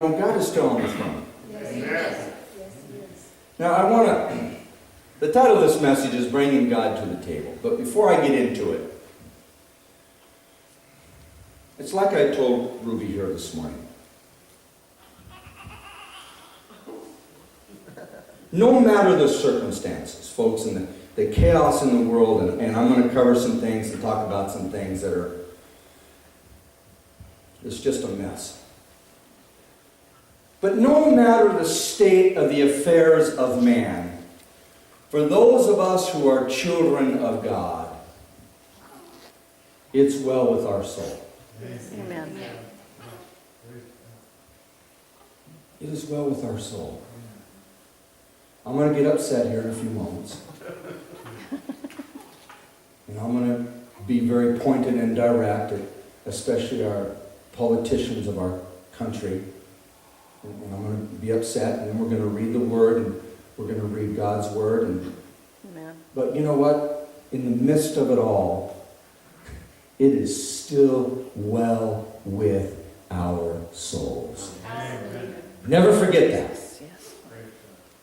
God is still on the throne. Yes, he is. Yes, he is. Now, the title of this message is Bringing God to the Table. But before I get into it, it's like I told Ruby here this morning. No matter the circumstances, folks, and the chaos in the world, and I'm going to cover some things and talk about some things that are, it's just a mess. But no matter the state of the affairs of man, for those of us who are children of God, it's well with our soul. Amen. It is well with our soul. I'm going to get upset here in a few moments. And I'm going to be very pointed and direct, especially our politicians of our country. And I'm going to be upset, and then we're going to read the Word, and we're going to read God's Word. Amen. But you know what? In the midst of it all, it is still well with our souls. Amen. Never forget that. Yes.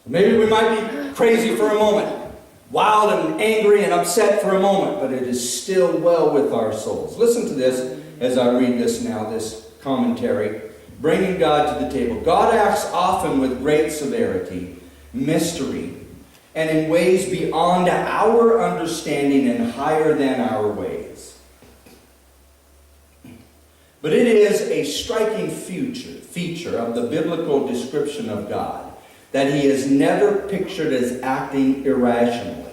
Maybe we might be crazy for a moment, wild and angry and upset for a moment, but it is still well with our souls. Listen to this as I read this now, this commentary. Bringing God to the table. God acts often with great severity, mystery, and in ways beyond our understanding and higher than our ways. But it is a striking feature of the biblical description of God that He is never pictured as acting irrationally.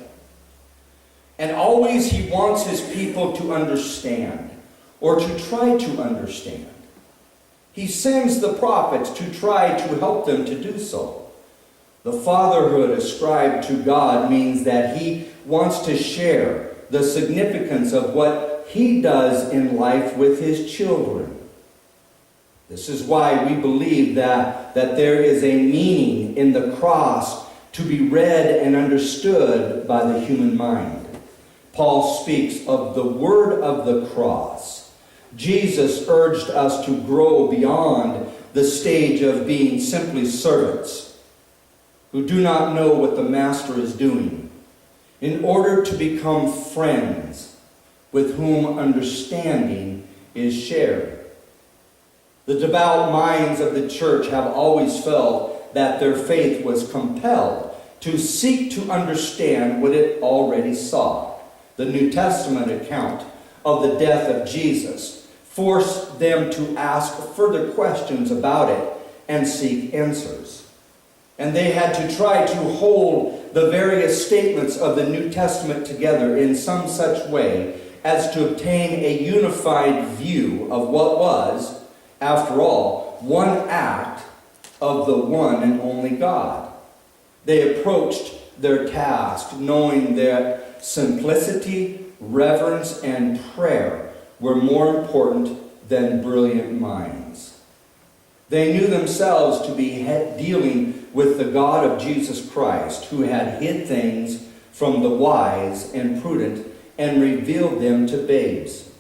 And always He wants His people to understand, or to try to understand. He sends the prophets to try to help them to do so. The fatherhood ascribed to God means that He wants to share the significance of what He does in life with His children. This is why we believe that there is a meaning in the cross to be read and understood by the human mind. Paul speaks of the word of the cross. Jesus urged us to grow beyond the stage of being simply servants who do not know what the master is doing, in order to become friends with whom understanding is shared. The devout minds of the church have always felt that their faith was compelled to seek to understand what it already saw. The New Testament account of the death of Jesus forced them to ask further questions about it and seek answers. And they had to try to hold the various statements of the New Testament together in some such way as to obtain a unified view of what was, after all, one act of the one and only God. They approached their task knowing that simplicity, reverence, and prayer were more important than brilliant minds. They knew themselves to be dealing with the God of Jesus Christ, who had hid things from the wise and prudent and revealed them to babes.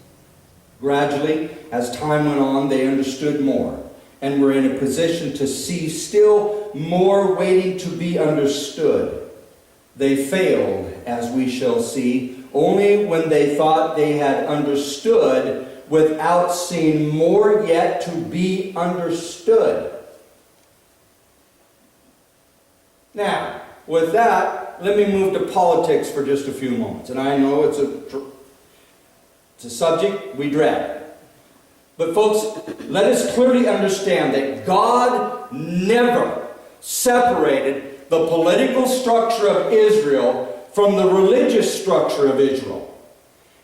Gradually, as time went on, they understood more and were in a position to see still more waiting to be understood. They failed, as we shall see, only when they thought they had understood without seeing more yet to be understood. Now, with that, let me move to politics for just a few moments. And I know it's a subject we dread. But folks, let us clearly understand that God never separated the political structure of Israel from the religious structure of Israel.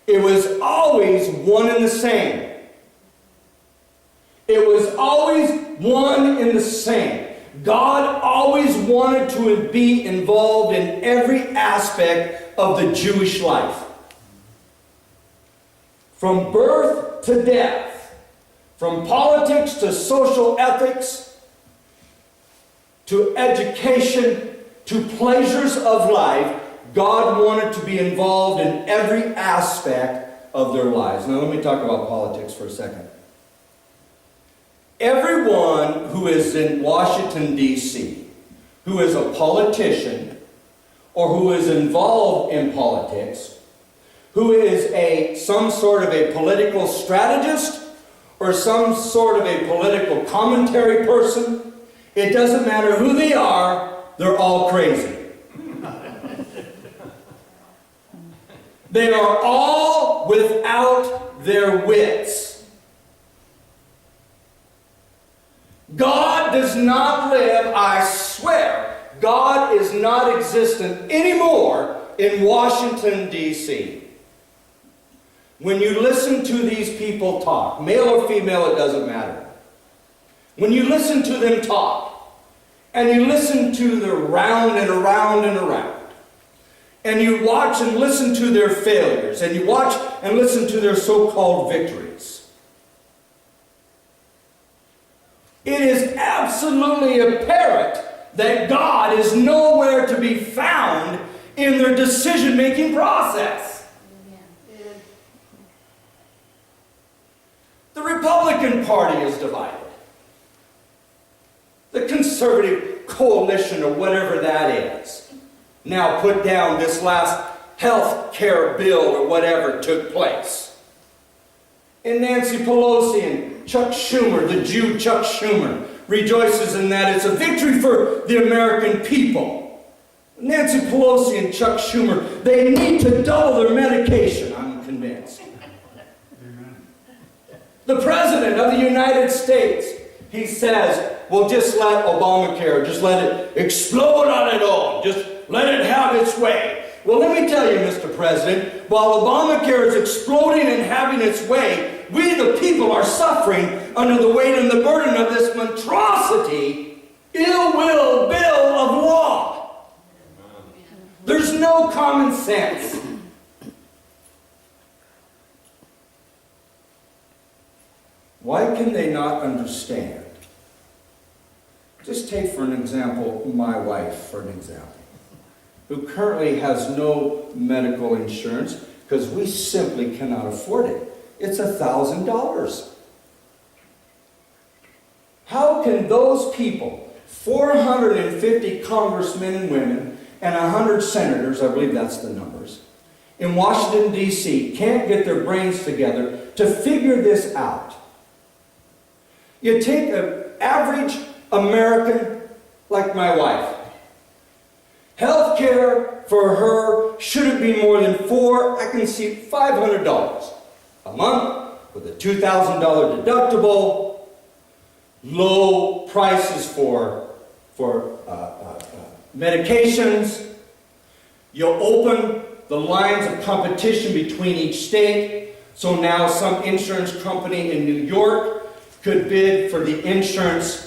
It was always one and the same. It was always one and the same. God always wanted to be involved in every aspect of the Jewish life. From birth to death, from politics to social ethics, to education, to pleasures of life, God wanted to be involved in every aspect of their lives. Now let me talk about politics for a second. Everyone who is in Washington, D.C., who is a politician or who is involved in politics, who is some sort of a political strategist or some sort of a political commentary person, it doesn't matter who they are, they're all crazy. They are all without their wits. God does not live, I swear, God is not existent anymore in Washington, D.C. When you listen to these people talk, male or female, it doesn't matter. When you listen to them talk, and you listen to the round and around and around, and you watch and listen to their failures, and you watch and listen to their so-called victories, it is absolutely apparent that God is nowhere to be found in their decision-making process. The Republican Party is divided. The conservative coalition, or whatever that is, now put down this last health care bill or whatever took place. And Nancy Pelosi and Chuck Schumer, the Jew Chuck Schumer, rejoices in that it's a victory for the American people. Nancy Pelosi and Chuck Schumer, they need to double their medication, I'm convinced. The President of the United States, he says, well, just let Obamacare, just let it explode on its own. Just let it have its way. Well, let me tell you, Mr. President, while Obamacare is exploding and having its way, we the people are suffering under the weight and the burden of this monstrosity, ill-will bill of law. There's no common sense. Why can they not understand? Just take for an example my wife, for an example, who currently has no medical insurance because we simply cannot afford it. It's $1,000. How can those people, 450 congressmen and women and 100 senators, I believe that's the numbers, in Washington, D.C., can't get their brains together to figure this out? You take an average American like my wife. Health care for her shouldn't be more than $500 a month with a $2,000 deductible, low prices for medications. You open the lines of competition between each state. So now some insurance company in New York could bid for the insurance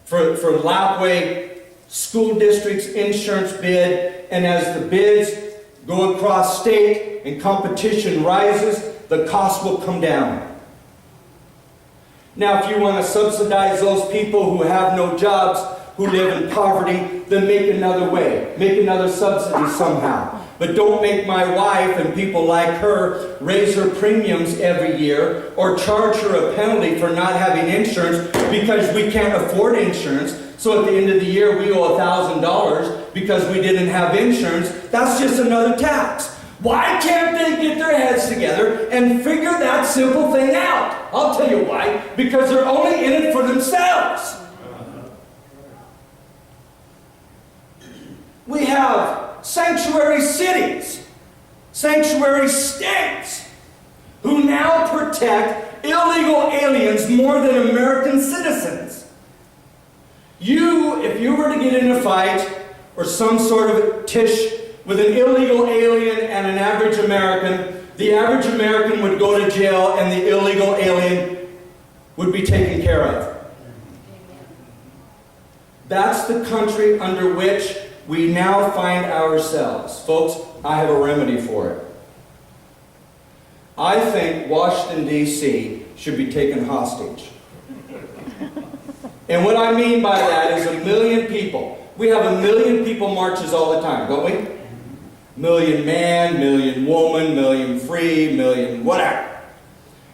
for Lapway School District's insurance bid, and as the bids go across state and competition rises, the cost will come down. Now, if you want to subsidize those people who have no jobs, who live in poverty, then make another way. Make another subsidy somehow. But don't make my wife and people like her raise her premiums every year or charge her a penalty for not having insurance because we can't afford insurance. So at the end of the year, we owe $1,000 because we didn't have insurance. That's just another tax. Why can't they get their heads together and figure that simple thing out? I'll tell you why. Because they're only in it for themselves. We have sanctuary cities, sanctuary states, who now protect illegal aliens more than American citizens. If you were to get in a fight or some sort of a tish with an illegal alien and an average American, the average American would go to jail and the illegal alien would be taken care of. That's the country under which we now find ourselves. Folks, I have a remedy for it. I think Washington, D.C. should be taken hostage. And what I mean by that is 1 million people. We have 1 million people marches all the time, don't we? Million man, million woman, million free, million whatever.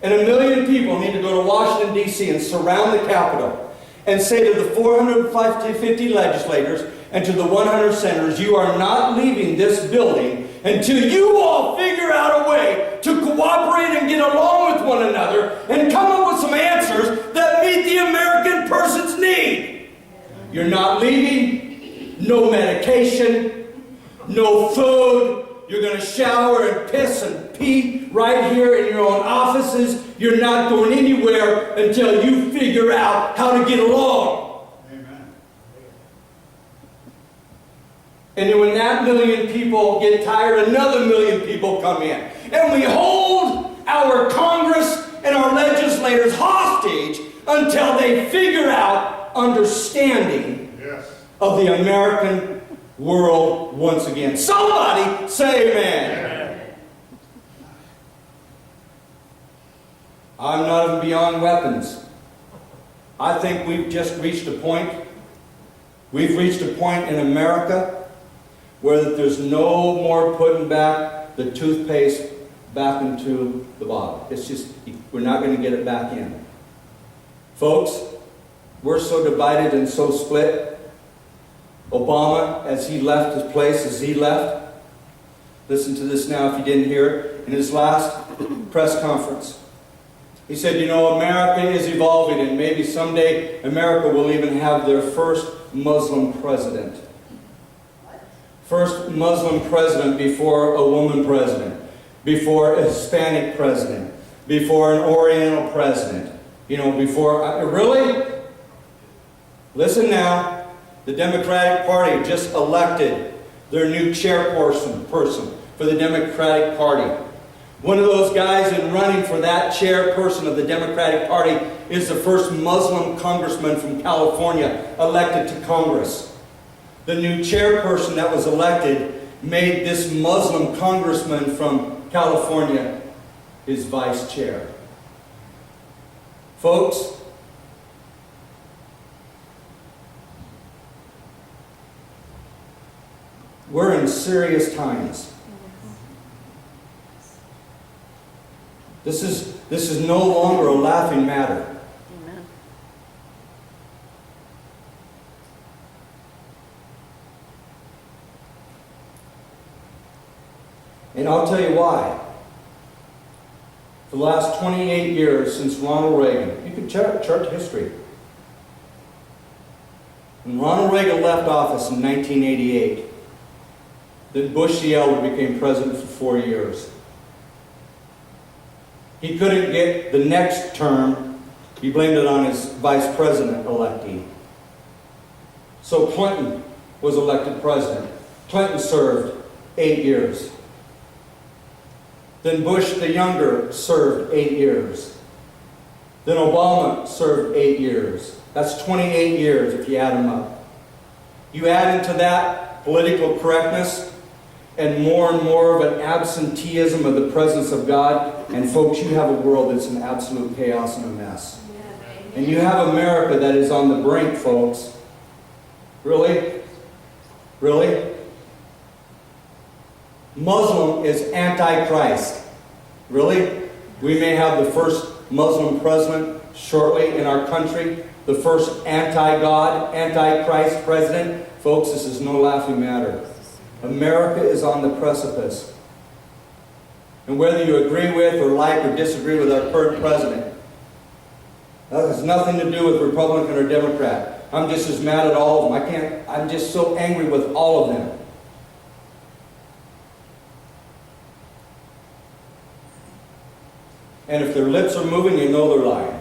And 1 million people need to go to Washington, D.C. and surround the Capitol and say to the 450 legislators and to the 100 senators, you are not leaving this building until you all figure out a way to cooperate and get along with one another and come up with some answers that meet the American person's need. You're not leaving, no medication, no food. You're going to shower and piss and pee right here in your own offices. You're not going anywhere until you figure out how to get along. Amen. And then when that 1 million people get tired, another 1 million people come in. And we hold our Congress and our legislators hostage until they figure out understanding of the American world once again. Somebody say amen. I'm not even beyond weapons. I think we've just reached a point. We've reached a point in America where that there's no more putting back the toothpaste back into the bottle. It's just, we're not going to get it back in. Folks, we're so divided and so split. Obama, as he left his place, listen to this now if you didn't hear it, in his last press conference. He said, you know, America is evolving and maybe someday America will even have their first Muslim president. First Muslim president before a woman president, before a Hispanic president, before an Oriental president, you know, before, really? Listen now. The Democratic Party just elected their new chairperson for the Democratic Party. One of those guys in running for that chairperson of the Democratic Party is the first Muslim congressman from California elected to Congress. The new chairperson that was elected made this Muslim congressman from California his vice chair. Folks, we're in serious times. This is no longer a laughing matter. Amen. And I'll tell you why. For the last 28 years since Ronald Reagan, you can chart history. When Ronald Reagan left office in 1988, then Bush the elder became president for 4 years. He couldn't get the next term. He blamed it on his vice president electee. So Clinton was elected president. Clinton served 8 years. Then Bush the younger served 8 years. Then Obama served 8 years. That's 28 years if you add them up. You add into that political correctness and more of an absenteeism of the presence of God, and folks, you have a world that's in absolute chaos and a mess. And you have America that is on the brink, folks. Really? Really? Muslim is anti-Christ. Really? We may have the first Muslim president shortly in our country, the first anti-God, anti-Christ president. Folks, this is no laughing matter. America is on the precipice. And whether you agree with or like or disagree with our current president, that has nothing to do with Republican or Democrat. I'm just as mad at all of them. I'm just so angry with all of them. And if their lips are moving, you know they're lying.